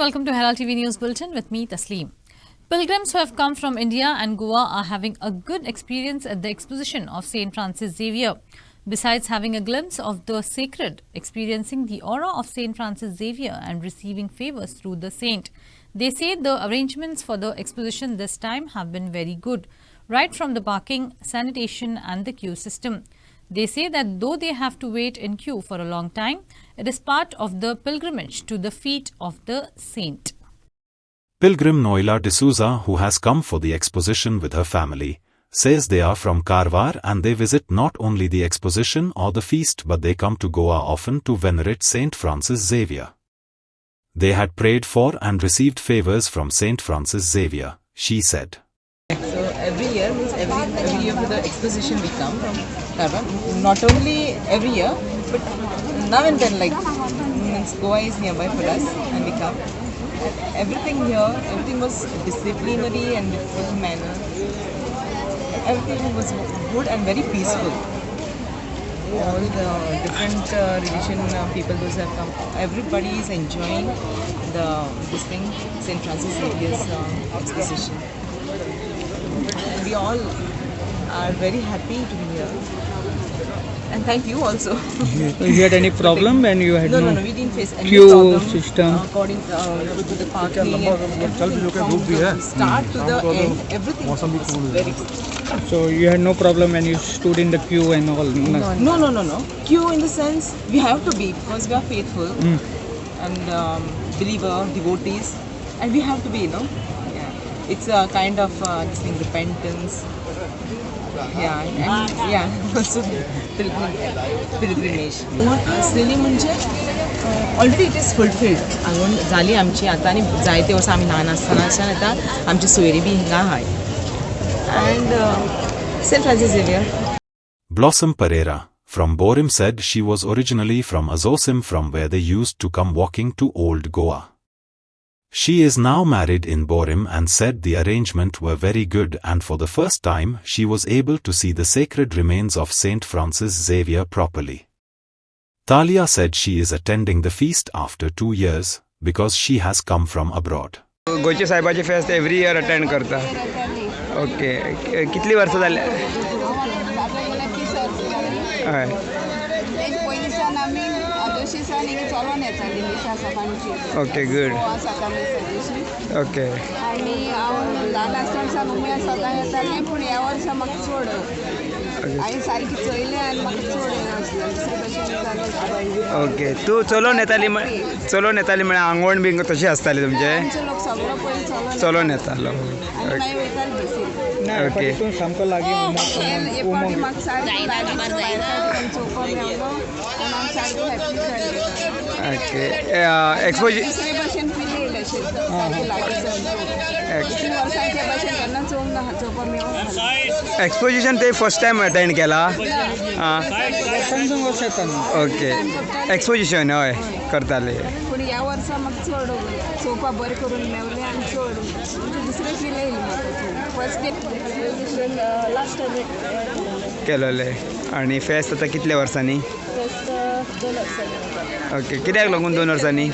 welcome to Herald TV News Bulletin with me, Tasleem. Pilgrims who have come from India and Goa are having a good experience at the exposition of St. Francis Xavier. Besides having a glimpse of the sacred, experiencing the aura of St. Francis Xavier and receiving favors through the saint. They say the arrangements for the exposition this time have been very good, right from the parking, sanitation and the queue system. They say that though they have to wait in queue for a long time, it is part of the pilgrimage to the feet of the saint. Pilgrim Noila D'Souza, who has come for the exposition with her family, says they are from Karwar and they visit not only the exposition or the feast but they come to Goa often to venerate St. Francis Xavier. They had prayed for and received favors from St. Francis Xavier, she said. So every year for the exposition we come from Karwar. Not only every year, but now and then, Goa is nearby for us and we come. Everything was disciplinary and with good manner. Everything was good and very peaceful. All the different religion people those have come, everybody is enjoying this thing, St. Francis Xavier's exposition. We all are very happy to be here. And thank you also. You had any problem when you had no, we didn't face any queue problem. System? According to the parking and everything from the start to the end, everything was very good. So you had no problem when you stood in the queue and all? No. Queue in the sense, we have to be because we are faithful and believer, devotees, and we have to be, Yeah. It's a kind of this thing, repentance. Also pilgrimage. Really म्हणजे already it is fulfilled. अंगण झाली आमची आता आणि जायते वर्ष आम्ही लहान असतानाच्यान आता आमची सोयरी बी हिंगा हाय. And St. Francis Xavier. Blossom Pereira from Borim said she was originally from Azosim, from where they used to come walking to Old Goa. She is now married in Borim and said the arrangement were very good and for the first time she was able to see the sacred remains of St. Francis Xavier properly. Talia said she is attending the feast after 2 years because she has come from abroad. गोचे साहेबाचे fest every year attend करता. Okay, कितली वर्ष झाले? Okay, good. Okay. Okay, तू चलोन येताली म्हळ्यार आंगवण बी तशी आसताली तुमचे? चलोन येतालो. ओके. सामको लागीं ओके. एक्सपोजिशन ते फर्स्ट टाइम अटेंड केला? ओके. एक्सपोजिशन हय करताले. पूण ह्या वर्सा म्हाका चड चोवपा बरें करून मेवलें आनी चड दुसरें फील येयलें म्हाका. फर्स्ट एक्सपोजिशन लास्ट टायम केलोले. आनी फेस्त आतां कितल्या वर्सांनी? फेस्त 2 वर्सांनी. ओके. कित्याक लागून 2 वर्सांनी?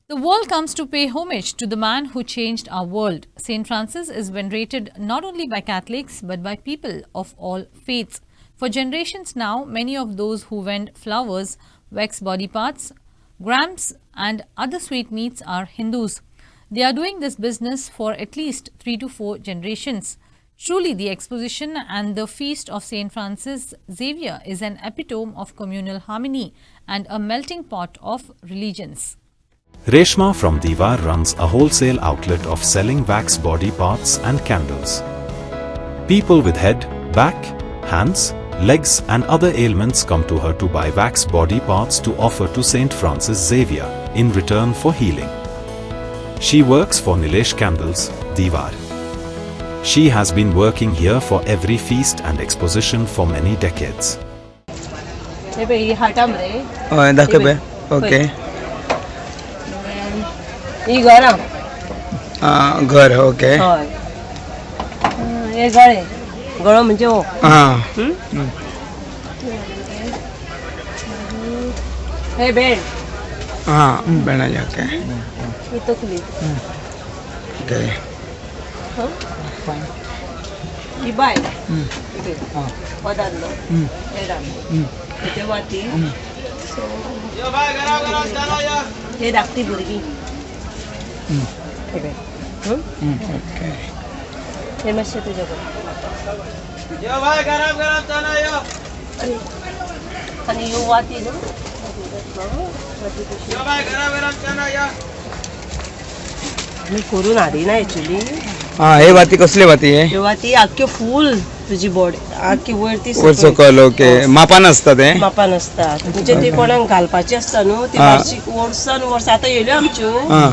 The world comes to pay homage to the man who changed our world. St. Francis is venerated not only by Catholics but by people of all faiths. For generations now, many of those who vend flowers, wax body parts, grams and other sweetmeats are Hindus. They are doing this business for at least 3 to 4 generations. Truly, the exposition and the feast of St. Francis Xavier is an epitome of communal harmony and a melting pot of religions. Reshma from Diwar runs a wholesale outlet of selling wax body parts and candles. People with head, back, hands, legs and other ailments come to her to buy wax body parts to offer to St. Francis Xavier in return for healing. She works for Nilesh Candles, Diwar. She has been working here for every feast and exposition for many decades. Okay. ही घरा घर. Okay. हय. हे गळे गळो म्हणजे हो. हे bed हां बेणाजी okay ही तकली okay ही bye पदार्थ हे वाती हे धाकटी भुरगीं ओके हे मातशें तुज्या आनी ह्यो वाती न्हू मी करून हाडिना एक्चुली हां हे वाती कसले वाती हे ह्यो वाती आख्यो फूल तुजी बॉडी आख्खी वरती वर सकल ओके मापान असता ते मापान असता म्हणजे ती कोणाक घालपाची असता न्हू ती मातशी वर्सान वर्स आतां येयल्यो आमच्यो हां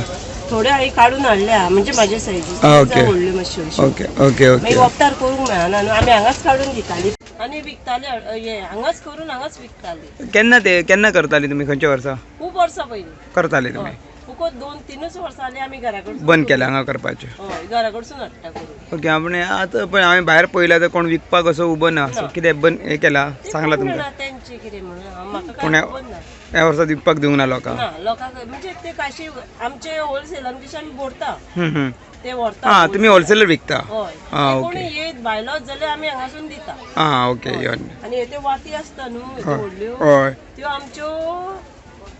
थोड्यो हांवें काडून हाडल्या म्हणजे म्हाजे सायजी ओके. व्हडल्यो मातश्यो ओके ओके ओके मागीर वखदार करूंक मेळना न्हू आमी हांगाच काडून दिताली आनी विकताली हे हांगाच करून हांगाच विकताली केन्ना करताली तुम्ही खंयच्या वर्सा खूब वर्सां पयलीं करताली तुम्ही फुकट 2-3 वर्सां जालीं आमी घरा कडसून बंद केला हांगा करपाचें हय घरा कडसून हाडटा करून ओके आपण आतां पण हांवें भायर पळयलां तर कोण विकपाक असो उबो ना असो कितें बंद हे केला सांगला तुमकां तेंचे कितें म्हणून म्हाका पुण्या काय खबर ना ह्या वर्सा विकपाक दिवंक ना लोकांक ना लोकांक म्हणजे ते काशी आमचे होलसेलान कशे आमी बोडटा हम्म. ते व्हरता हां तुमी होलसेलर विकता हय हां कोणी ओके येत भायलो जाल्यार आमी हांगासून दिता हां ओके आनी हे ते वाती आसता न्हू व्हडल्यो हय त्यो आमच्यो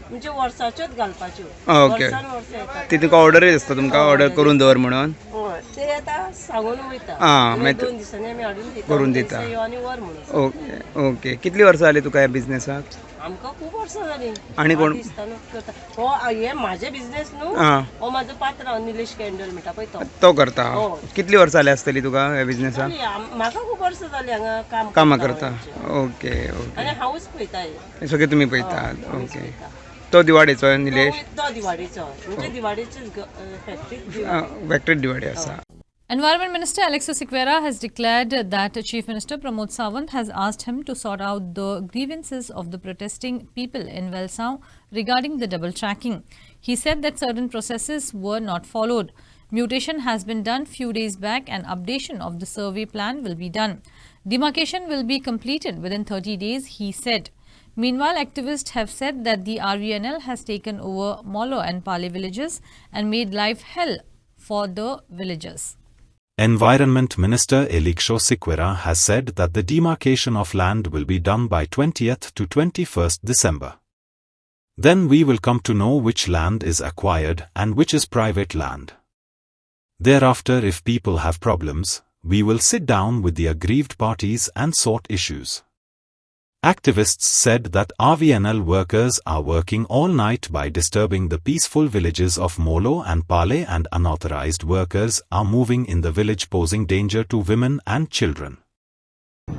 म्हणजे वर्साच्योच घालपाच्यो ओके वर्सान वर्स येतात ती तुका ऑर्डरच आसता तुमकां ऑर्डर करून दवर म्हणून हय ते आतां सांगून वयता हां, मागीर मागीर 2 दिसांनी आमी हाडून दिता करून दिता. यो आनी वर म्हणून ओके ओके कितली वर्सां जाली तुका ह्या बिझनेसाक आमकां खूब वर्सां जालीं आनी कोण? दिसता करता हो हे म्हाजे बिझनेस न्हू हां हो म्हाजो पात्र निलेश कॅन्डल म्हणटा पळय तो तो करता हय. कितली वर्सां जाली आसतली तुका ह्या बिझनेसाक म्हाका खूब वर्सां जालीं हांगा कामां करता करता ओके ओके आनी हांवूच पळयता हे सगळे तुमी पळयतात ओके तो दिवाडेचो निलेश तो दिवाडीचो म्हणजे दिवाडीचीच फॅक्टरी फॅक्टरी दिवाडे आसा Environment Minister Alexis Xavier has declared that Chief Minister Pramod Sawant has asked him to sort out the grievances of the protesting people in Velsao regarding the double tracking. He said that certain processes were not followed. Mutation has been done few days back and updation of the survey plan will be done. Demarcation will be completed within 30 days, he said. Meanwhile, activists have said that the RVNL has taken over Molo and Pale villages and made life hell for the villagers. Environment Minister Eliksho Sikwera has said that the demarcation of land will be done by 20th to 21st December. Then we will come to know which land is acquired and which is private land. Thereafter, if people have problems, we will sit down with the aggrieved parties and sort issues. Activists said that RVNL workers are working all night by disturbing the peaceful villages of Molo and Pale, and unauthorized workers are moving in the village posing danger to women and children.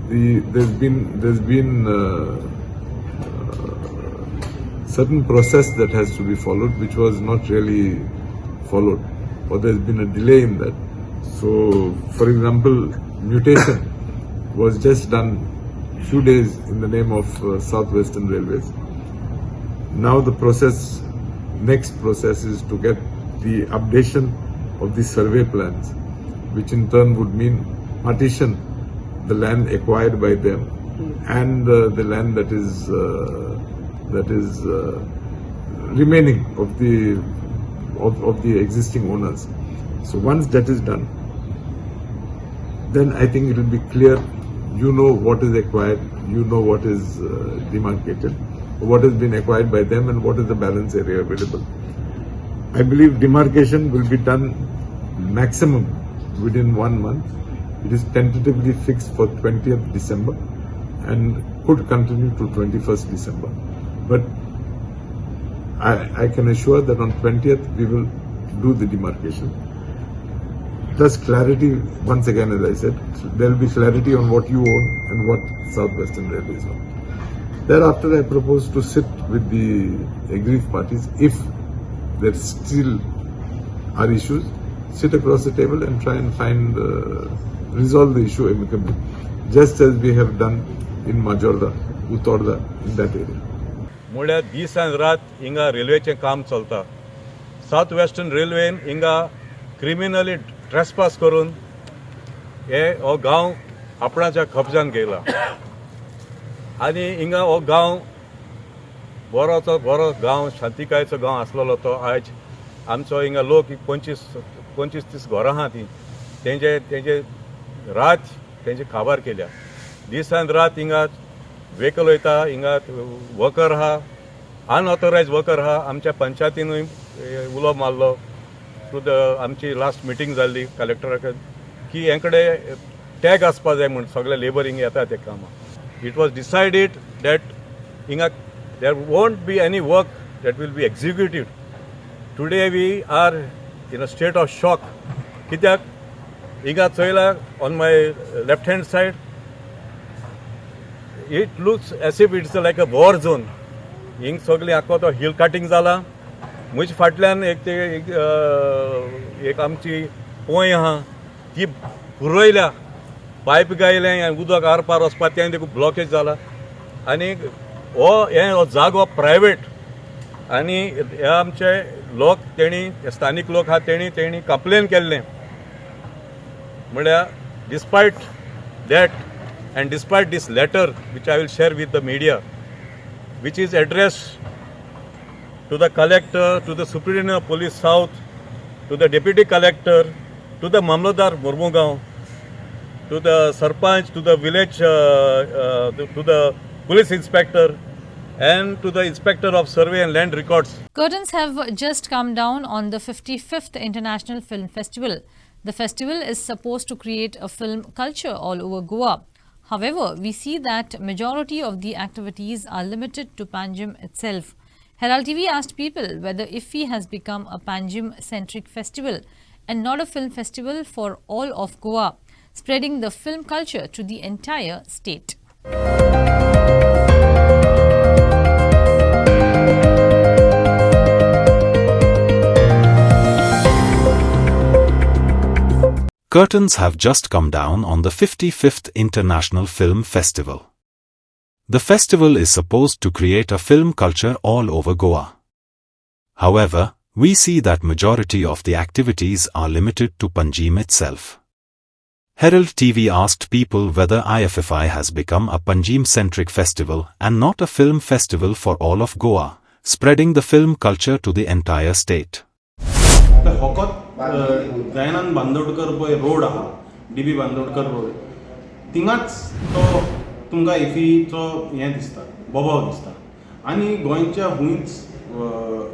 There's been certain process that has to be followed, which was not really followed, or there's been a delay in that. So, for example, mutation was just done few days in the name of Southwestern Railways. Now the next process is to get the updation of the survey plans, which in turn would mean partition the land acquired by them and the land that is remaining of the existing owners. So once that is done, then I think it will be clear. You know what is acquired, you know what is demarcated, what has been acquired by them, and what is the balance area available. I believe demarcation will be done maximum within 1 month. It is tentatively fixed for 20th December and could continue to 21st December. But I can assure that on 20th we will do the demarcation. Thus clarity, once again as I said, there will be clarity on what you own and what Southwestern Railways own. Thereafter I propose to sit with the aggrieved parties. If there still are issues, sit across the table and try and resolve the issue amicably, just as we have done in Majorda, Utorda, in that area. म्हळ्यार दीस आनी रात हिंगा रेल्वेचें काम चलता. South western रेल्वेन हिंगा criminally trespass करून हो गांव आपणाच्या कब्जान गेला आनी हिंगा हो गांव बरो गांव शांतिकायेचो गांव आसलेलो तो आयज आमचो हिंगा लोक 25-30 घरां आहा ती तेंचे रात तेंचे काबार केल्या. दीस आनी रात हिंगा व्हेकल वयता, हिंगा वर्कर आहा, अनऑथोरायज वर्कर आहा. आमच्या पंचायतीनूय उलो मारलो थ्रू द आमची लास्ट मिटींग जाल्ली कलेक्टराक की हेंकडे टॅग आसपा जाय म्हूण सगळे लेबर हिंगा येता ते कामां. इट वॉज डिसायडेड दॅट हिंगा there won't be any work that will be executed. Today we are in a state of shock. Kityak higa choila on my left hand side, it looks as if it's like a war zone. Hing sogli akko to hill cutting zala. Muj फाटल्यान एक आमची पोय आहा ती पुरयल्या, pipe गायले आनी उदक are पार वचपा तें देखून ब्लॉकेज जाला. आनी हो जागो प्रायवेट आनी हे आमचे लोक तेणी स्थानीक लोक आहा तेणी कंप्लेन केल्लें. म्हळ्यार despite that and despite this letter which I will share with the media which is addressed to the collector, to the superintendent of police south, to the deputy collector, to the Mamladar Murmugaon, to the sarpanch, to the village, to the police inspector, and to the inspector of survey and land records. Curtains have just come down on the 55th International Film Festival. The festival is supposed to create a film culture all over Goa. However, we see that majority of the activities are limited to Panjim itself. Herald TV asked people whether IFFI has become a Panjim-centric festival and not a film festival for all of Goa, spreading the film culture to the entire state. Curtains have just come down on the 55th International Film Festival. The festival is supposed to create a film culture all over Goa. However, we see that majority of the activities are limited to Panjim itself. Herald TV asked people whether IFFI has become a Panjim-centric festival and not a film festival for all of Goa, spreading the film culture to the entire state. Dayanand Bandodkar पळय road आहा, DB Bandodkar road, थिंगाच तो तुमकां इफीचो हें दिसता, बोबाव दिसता. आनी गोंयच्या हुंयच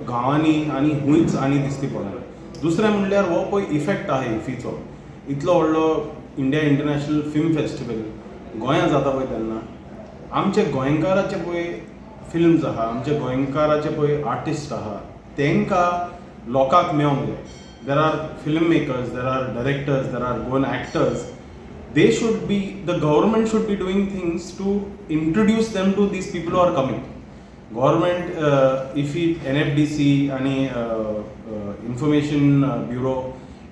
गांवांनी आनी हुंयच आनी दिसती पडना. दुसरें म्हणल्यार हो पळय इफेक्ट आहा इफीचो. इतलो व्हडलो इंडिया इंटरनॅशनल फिल्म फेस्टिवल गोंयांत जाता पळय तेन्ना आमचे गोंयकाराचे पळय फिल्म्स आहा, आमचे गोंयकाराचे पळय आर्टिस्ट आहा, तांकां लोकांक मेळोंक जाय. There are filmmakers, there are directors, there are Goan actors. The government should be doing things to introduce them to these people who are coming. Government, IFFI, NFDC आणि Information Bureau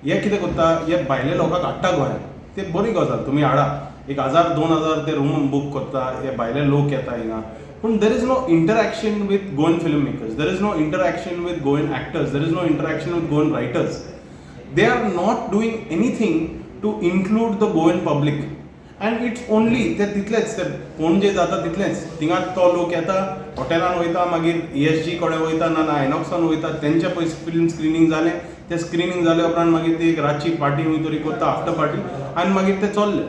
हे कितें करता, हे भायले लोकांक हाडटा गोंयांत. ते बरी गजाल, तुमी हाडा. 1000-2000 ते रूम बूक करता, हे भायले लोक येता हिंगा. But there is no interaction with Goan filmmakers. There is no interaction with Goan actors. There is no interaction with Goan writers. They are not doing anything to include the Goan public. And it's only that तितलेच ते कोण जे जाता तितलेच थिंगात तो लोक येता, हॉटेलान वयता, मागीर ESG कडेन वयता ना आयनॉक्सान वयता, तेंचे पयस फिल्म स्क्रीनिंग जालें, ते स्क्रीनिंग जाले उपरांत मागीर ती एक रातची पार्टी खंय तरी करता, आफ्टर पार्टी, आनी मागीर ते चल्ले.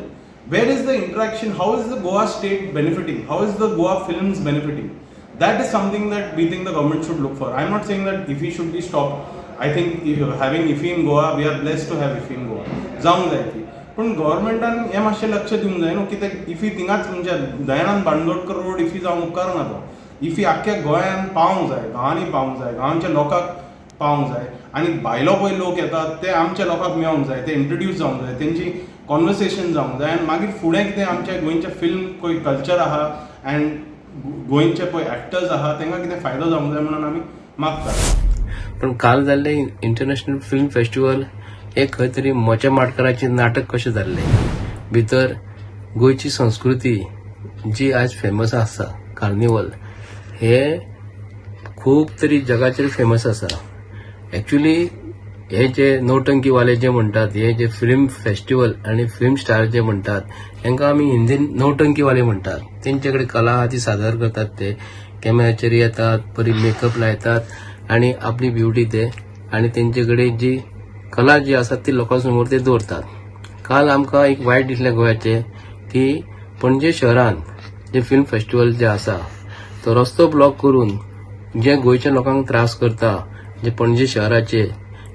Where is the interaction? How is the Goa state benefiting? How is the Goa films benefiting? That is something that we think the government should look for. I am not saying that IFFI should be stopped. I think having IFFI in Goa, we are blessed to have IFFI in Goa. जावंक जाय ती. पण गव्हर्नमेंटान हें मातशें लक्ष दिवंक जाय न्हू, कित्याक IFFI थिंगाच म्हणजे दयानंद बांदोडकर रोड IFFI जावंक उपकारना तो. IFFI आख्ख्या गोंयांत पावंक जाय, गांवांनी पावंक जाय, गांवांच्या लोकांक पावंक जाय. आनी भायलो पळय लोक येतात ते आमच्या लोकांक मेळोंक जाय, ते इंट्रोड्यूस जावंक जाय, तेंची कॉन्वर्सेशन जावंक जाय. आनी मागीर फुडें कितें आमच्या गोंयचें फिल्म पळय कल्चर आहा एंड गोंयचे पळय एक्टर्स आहा तांकां कितें फायदो जावंक जाय म्हणून आमी मागतात. पण काल जाल्ले इंटरनॅशनल फिल्म फेस्टिवल हे खंय तरी मोच्या माटकराचें नाटक कशें जाल्लें. भितर गोंयची संस्कृती जी आज फेमस आसा, कार्निवल, हे खूब तरी जगाचेर फेमस आसा. एक्चुअली हे जे नौटंकीवाले जे म्हणटात, हे जे फिल्म फेस्टिवल आणि फिल्म स्टार जे म्हणटात, हांकां आमी हिंदीन नौटंकीवाले म्हणटात. तेंचे कडेन कला आहा ती सादर करतात ते. कॅमेराचेर येतात, बरी मेकअप लायतात आणि आपली ब्युटी ते आणि तेंचेकडे जी कला जी आसा ती लोकांसमोर ते दवरतात. काल आमकां एक वायट दिसलें गोंयाचें की पणजे शहरांत जे फिल्म फेस्टिवल जे आसा तो रस्तो ब्लॉक करून जे गोंयच्या लोकांक त्रास करता, जे पणजे शहराचे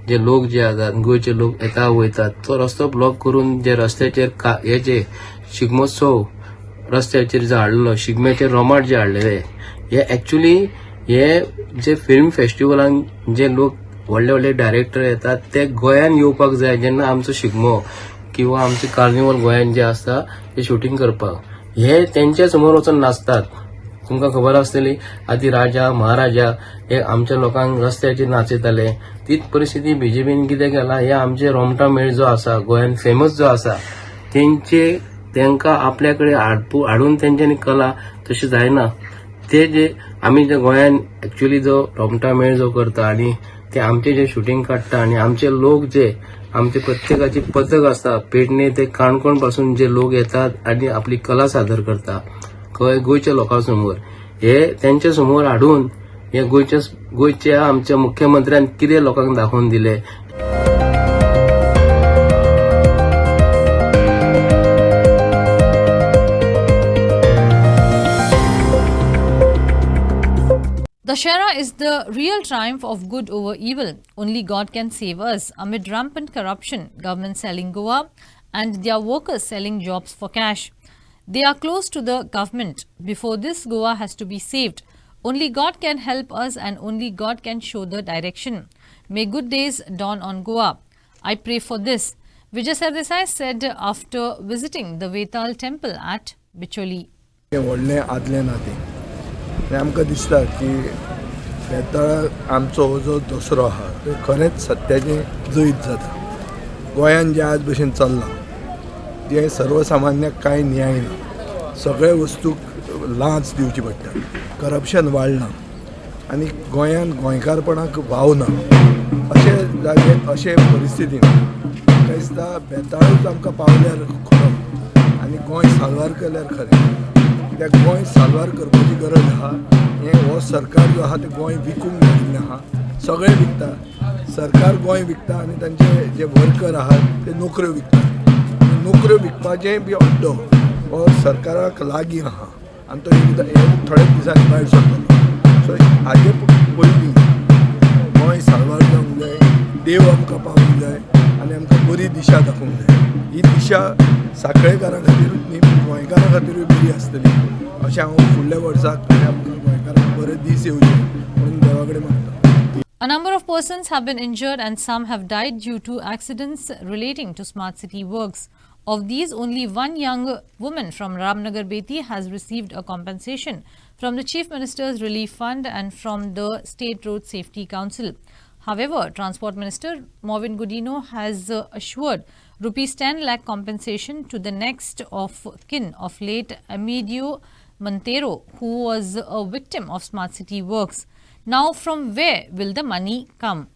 जे लोक जे आसात, गोंयचे लोक येता वयतात, तो रस्तो ब्लॉक करून जे रस्त्याचेर हेचे शिगमोत्सव रस्त्याचेर जे हाडलो, शिगम्याचे रोमाट जे हाडलेले, हे एक्चुअली हे जे फिल्म फेस्टिवलान जे लोक व्हडले व्हडले डायरेक्टर येतात ते गोंयान येवपाक जाय. जेन्ना आमचो शिगमो किंवा आमचे कार्निवल गोंयान जे आसता ते शूटिंग करपाक, हे तेंच्या समोर वचून नाचतात. तुमकां खबर आसतली आदी राजा महाराजा हे आमच्या लोकांक रस्त्याचेर नाचयताले. तीच परिस्थिती बीजेपीन कितें केला, हे आमचे रोमटा मेळ जो आसा गोंयान फेमस जो आसा तेंकां आपल्याकडे हाडून तेंच्यांनी कला तशी जायना. ते जे आमी जे गोंयान एक्चुअली जो रोमटा मेळ जो करता आणि ते आमचे जे शूटिंग काडटा आणि आमचे लोक जे आमचे प्रत्येकाची पथक आसता पेडणे ते काणकोण पासून जे लोक येतात आणि आपली कला सादर करता गोंयच्या लोकांसमोर, हे त्यांच्या समोर हाडून हे गोंयच्या आमच्या मुख्यमंत्र्यान कितें लोकांक दाखोवन दिले. Dashera is the real triumph of good over evil. Only God can save us. Amid rampant corruption, government selling Goa and their workers selling jobs for cash. They are close to the government. Before this, Goa has to be saved. Only God can help us and only God can show the direction. May good days dawn on Goa. I pray for this. Vijay Sardesai said after visiting the Vetal temple at Bicholi. आमकां दिसता की बेताळ आमचो जो दसरो आहा तो खरेंच सत्याचें जैत जाता. गोंयान जे आज भशेन चल्लां जे सर्वसामान्याक कांय न्याय ना, सगळे वस्तूक लांच दिवची पडटा, करप्शन वाडलां आनी गोंयान गोंयकारपणाक वाव ना. अशे जागे अशे परिस्थितीन म्हाका दिसता बेताळूच आमकां पावल्यार खरो आनी गोंय साल्वार केल्यार खरें. कित्याक गोंय साल्वार करपाची गरज आहा. हो सरकार जो आहा ते गोंय विकूंक घातिल्लें आहा, सगळे विकता. सरकार गोंय विकता आनी तांचे जे वर्कर आहात ते नोकऱ्यो विकतात. नोकऱ्यो विकपाचें बी अड्डो हो सरकाराक लागीं आहा आनी तो एक थोड्याच दिसांनी भायर सरतलो. सो हाजे पयलीं गोंय साल्वार जावंक जाय, देव आमकां पावूंक जाय आनी आमकां बरी दिशा दाखोवंक जाय. ही दिशा साखळेकारां खातीरूच न्ही पूण गोंयकारां खातीरूय बरी आसतली अशें हांव फुडल्या वर्साक आमकां गोंयकारांक बरे दीस येवचे म्हणून देवा कडेन मागता. A number of persons have been injured and some have died due to accidents relating to smart city works. Of these, only one young woman from Ramnagar Beti has received a compensation from the Chief Minister's Relief Fund and from the State Road Safety Council. However, Transport Minister Movin Gudino has assured rupees 10 lakh compensation to the next of kin of late Amidio Montero, who was a victim of smart city works. Now, from where will the money come?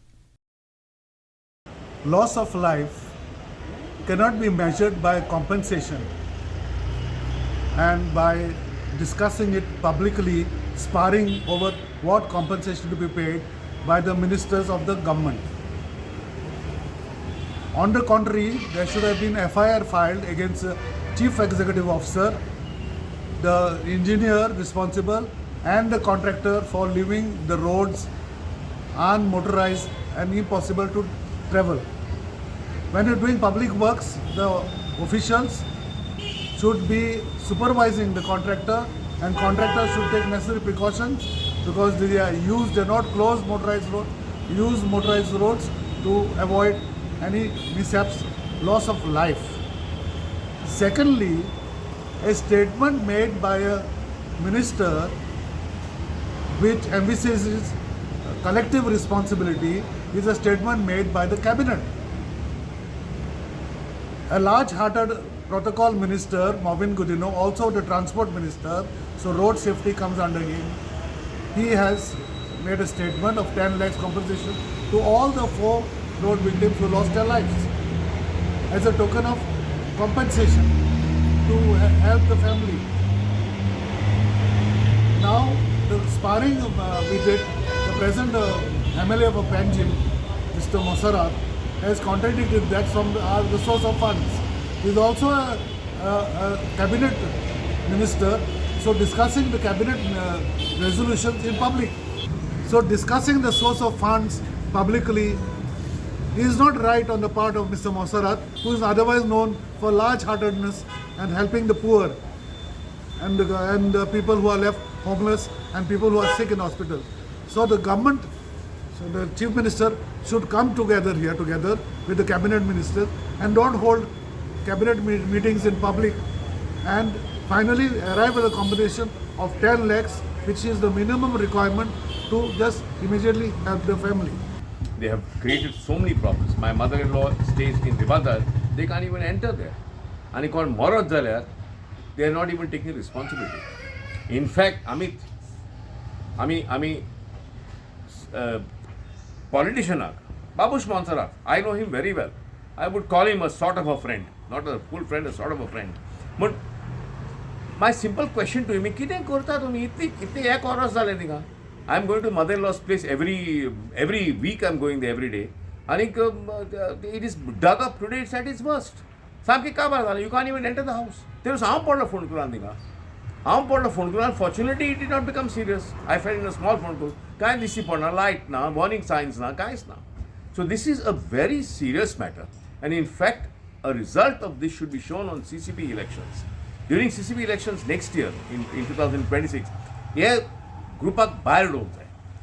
Loss of life cannot be measured by compensation and by discussing it publicly, sparring over what compensation to be paid by the ministers of the government. On the contrary, there should have been FIR filed against the Chief Executive Officer, the engineer responsible and the contractor for leaving the roads unmotorized and impossible to travel. When you're doing public works, the officials should be supervising the contractor and contractors should take necessary precautions because they are used, they are not closed motorized roads, use motorized roads to avoid any mishaps, loss of life. Secondly, a statement made by a minister which emphasizes collective responsibility is a statement made by the cabinet. A large-hearted protocol minister, Movin Gudino, also the transport minister, so road safety comes under him. He has made a statement of 10 lakhs compensation to all the 4 road victims who lost their lives as a token of compensation to help the family. Now, the sparring we did, the present MLA of Panjim, Mr. Mosarat, has contradicted that from the source of funds. He is also a cabinet minister, so discussing the cabinet resolutions in public. So discussing the source of funds publicly is not right on the part of Mr. Mosarat, who is otherwise known for large-heartedness and helping the poor and the people who are left homeless and people who are sick in hospital. So the government, so the Chief Minister should come together here together with the cabinet ministers and don't hold cabinet meetings in public, and finally arrive at a combination of 10 lakhs, which is the minimum requirement to just immediately help the family. They have created so many problems. My mother-in-law stays in Rivadar, they can't even enter there. And it called Morat Zaler, they are not even taking responsibility. In fact, Amit, politician, Babush Monsarat, I know him very well. I would call him a sort of a friend, not a full friend, a sort of a friend. But my simple question to him is, "Kide korta tumi? Itte ek hours zale dinga." I am going to mother-in-law's place every week. I am going there every day. I think it is dug up today. It's at its worst. You can't even enter the house. There was a phone call. Fortunately, it did not become serious. I fell in a small phone call. Light, warning signs. So this is a very serious matter. And in fact, a result of this should be shown on CCP elections. During CCP elections next year, in 2026, group up buyer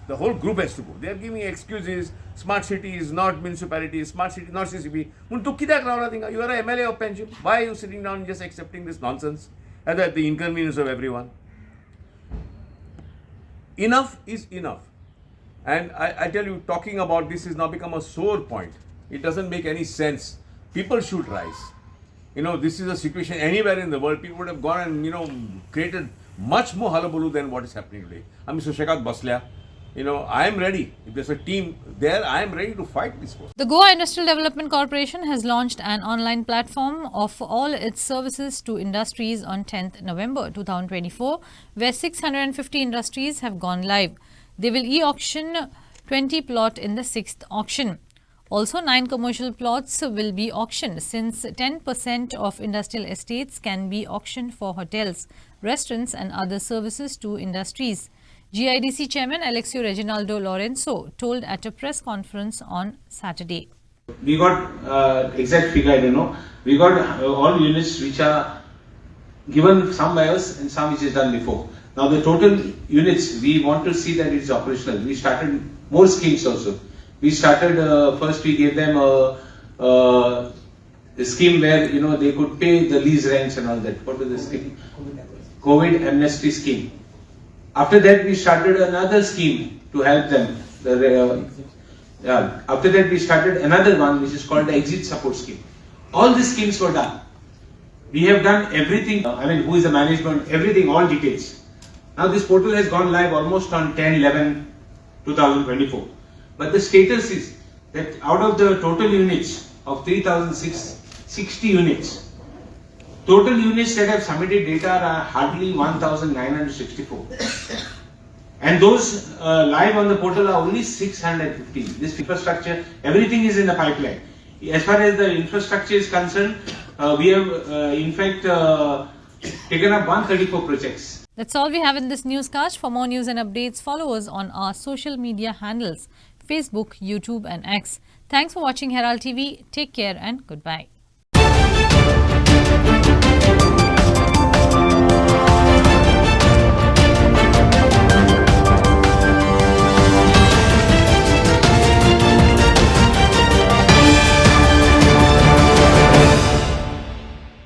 the whole group has to go. They are giving excuses. Smart city is not municipality, smart city not CCP. You are a MLA of Panjim. Why are you sitting down and just accepting this nonsense at the inconvenience of everyone? Enough is enough. And I tell you, talking about this has now become a sore point. It doesn't make any sense. People should rise. This is a situation anywhere in the world. People would have gone and, created much more hullabaloo than what is happening today. I'm Mr. Shekhar Baslia. I am ready. If there's a team there, I am ready to fight this force. The Goa Industrial Development Corporation has launched an online platform of all its services to industries on 10th November 2024, where 650 industries have gone live. They will e-auction 20 plots in the 6th auction. Also, 9 commercial plots will be auctioned, since 10% of industrial estates can be auctioned for hotels, restaurants and other services to industries. GIDC Chairman Alexio Reginaldo Lorenzo told at a press conference on Saturday. We got exact figure, I don't know. We got all units which are given some by us and some which is done before. Now the total units, we want to see that it's operational. We started more schemes also. We started, first we gave them a scheme where, they could pay the lease rents and all that. What was the scheme? COVID amnesty scheme. After that, we started another scheme to help them. After that, we started another one which is called the exit support scheme. All these schemes were done. We have done everything. Who is the management, everything, all details. Now this portal has gone live almost on 10/11/2024. But the status is that out of the total units of 3,660 units, total units that have submitted data are hardly 1,964. And those live on the portal are only 615. This infrastructure, everything is in the pipeline. As far as the infrastructure is concerned, we have in fact taken up 134 projects. That's all we have in this newscast. For more news and updates, follow us on our social media handles, Facebook, YouTube and X. Thanks for watching Herald TV. Take care and goodbye.